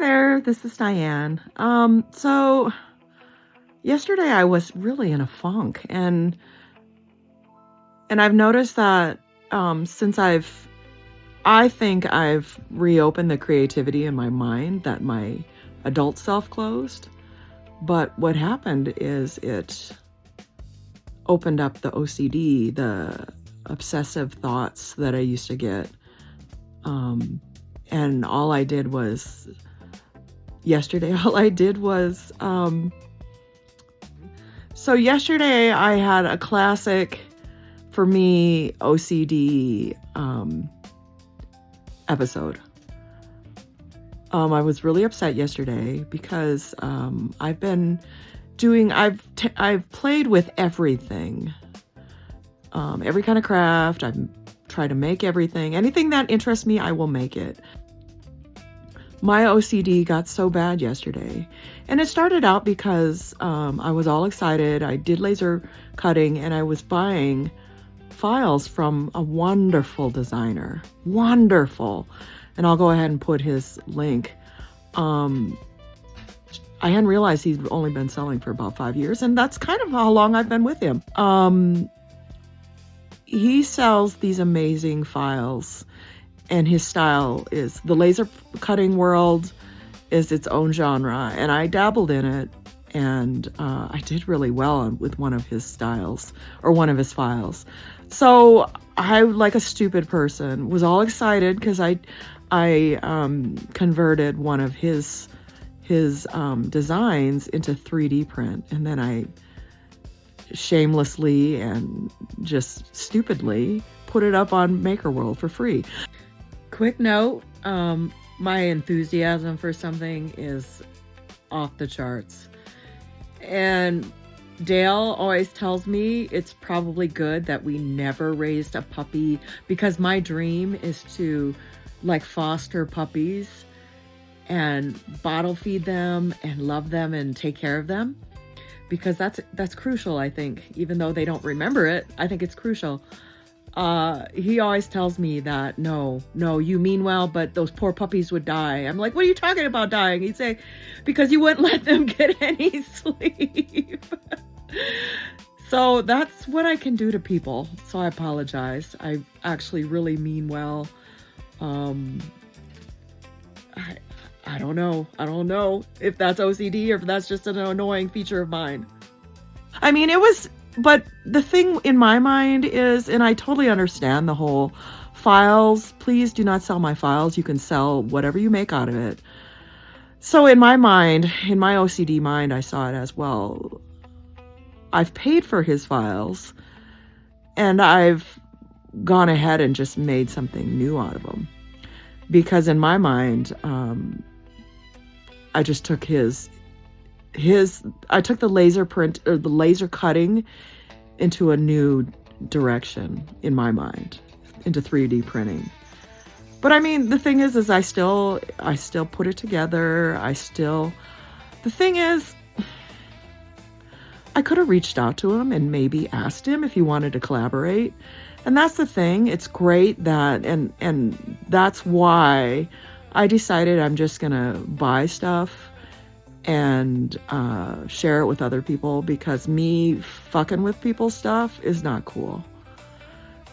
there, this is Diane. So yesterday I was really in a funk, and I've noticed that since I think I've reopened the creativity in my mind that my adult self closed. But what happened is it opened up the OCD, the obsessive thoughts that I used to get. And all I did was yesterday so yesterday I had a classic, for me, OCD episode. I was really upset yesterday because I've played with everything, every kind of craft. I've tried to make anything that interests me, I will make it. My OCD got so bad yesterday, and it started out because I was all excited. I did laser cutting, and I was buying files from a wonderful designer. Wonderful. And I'll go ahead and put his link. I hadn't realized he'd only been selling for about 5 years, and that's kind of how long I've been with him. He sells these amazing files, and his style is, the laser cutting world is its own genre, and I dabbled in it, and I did really well with one of his styles, or one of his files. So I, like a stupid person, was all excited because I converted one of his designs into 3D print, and then I shamelessly and just stupidly put it up on Maker World for free. Quick note, my enthusiasm for something is off the charts, and Dale always tells me it's probably good that we never raised a puppy, because my dream is to foster puppies and bottle feed them and love them and take care of them, because that's crucial. I think, even though they don't remember it, I think it's crucial. He always tells me that no, you mean well, but those poor puppies would die. I'm like, what are you talking about dying? He'd say, because you wouldn't let them get any sleep. So that's what I can do to people. So I apologize. I actually really mean well. I don't know. I don't know if that's OCD or if that's just an annoying feature of mine. I mean, but the thing in my mind is, and I totally understand the whole files, please do not sell my files. You can sell whatever you make out of it. So in my mind, in my OCD mind, I saw it as, well, I've paid for his files, and I've gone ahead and just made something new out of them. Because in my mind, I just took I took the laser print, or the laser cutting, into a new direction in my mind, into 3D printing. But I mean, the thing is I still put it together. The thing is, I could have reached out to him and maybe asked him if he wanted to collaborate. And that's the thing. It's great that, and that's why I decided I'm just gonna buy stuff and share it with other people, because me fucking with people's stuff is not cool.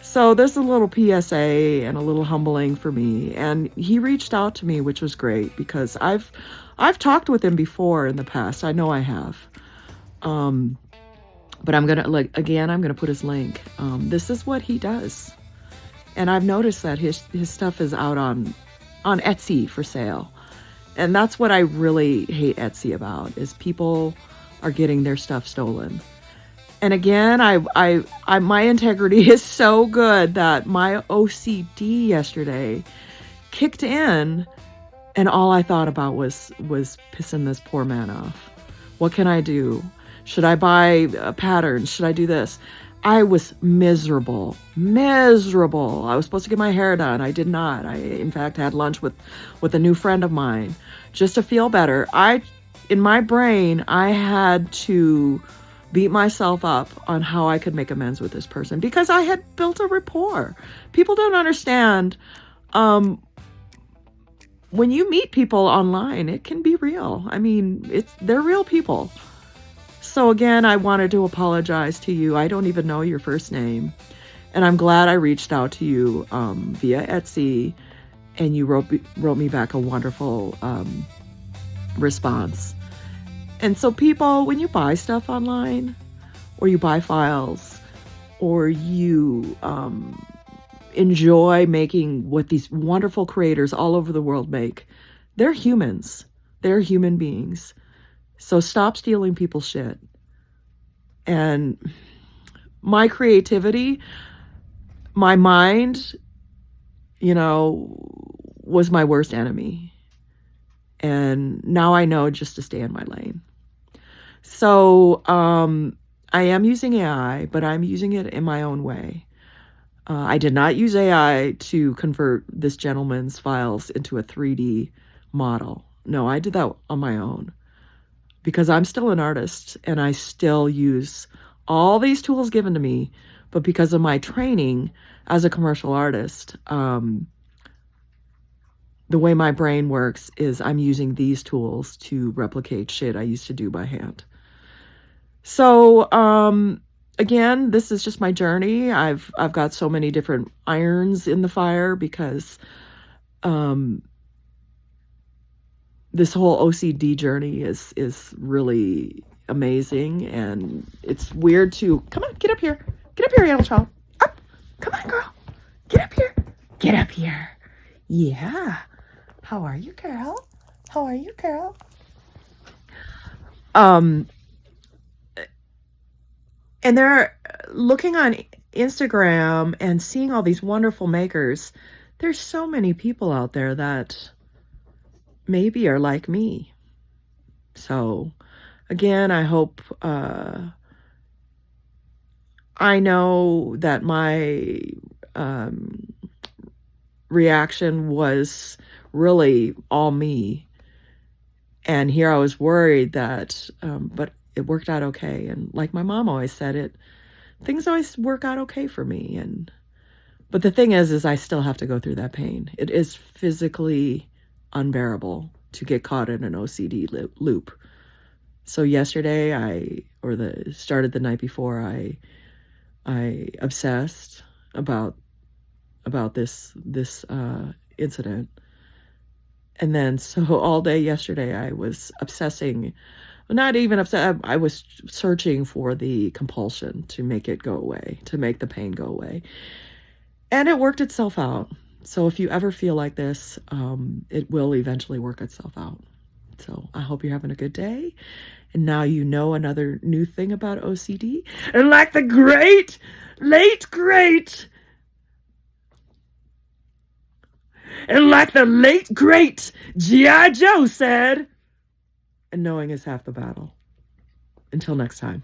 So there's a little PSA and a little humbling for me. And he reached out to me, which was great, because I've talked with him before in the past. I know I have. But I'm gonna put his link. This is what he does, and I've noticed that his stuff is out on Etsy for sale, and that's what I really hate Etsy about, is people are getting their stuff stolen. And again, I my integrity is so good that my OCD yesterday kicked in, and all I thought about was pissing this poor man off. What can I do? Should I buy patterns? Should I do this? I was miserable. I was supposed to get my hair done. I did not. I, in fact, had lunch with a new friend of mine just to feel better. In my brain, I had to beat myself up on how I could make amends with this person, because I had built a rapport. People don't understand when you meet people online, it can be real. I mean, they're real people. So again, I wanted to apologize to you. I don't even know your first name. And I'm glad I reached out to you via Etsy, and you wrote me back a wonderful response. And so people, when you buy stuff online, or you buy files, or you enjoy making what these wonderful creators all over the world make, they're humans. They're human beings. So stop stealing people's shit. And my creativity, my mind, was my worst enemy. And now I know just to stay in my lane. So I am using AI, but I'm using it in my own way. I did not use AI to convert this gentleman's files into a 3D model. No, I did that on my own because I'm still an artist and I still use all these tools given to me. But because of my training as a commercial artist, the way my brain works is I'm using these tools to replicate shit I used to do by hand. So, again, this is just my journey. I've got so many different irons in the fire because this whole OCD journey is really amazing, and it's weird to come on, get up here, little child, up, come on, girl, get up here, yeah. How are you, girl? And they're looking on Instagram and seeing all these wonderful makers. There's so many people out there that maybe are like me. So again, I hope, I know that my reaction was really all me. And here I was worried that, but it worked out okay. And like my mom always said, things always work out okay for me. But the thing is I still have to go through that pain. It is physically unbearable to get caught in an OCD loop. So yesterday started the night before, I obsessed about this incident. And then so all day yesterday I was obsessing, not even upset, I was searching for the compulsion to make it go away, to make the pain go away. And it worked itself out. So if you ever feel like this, it will eventually work itself out. So I hope you're having a good day. And now you know another new thing about OCD. And like the late great G.I. Joe said, and knowing is half the battle. Until next time.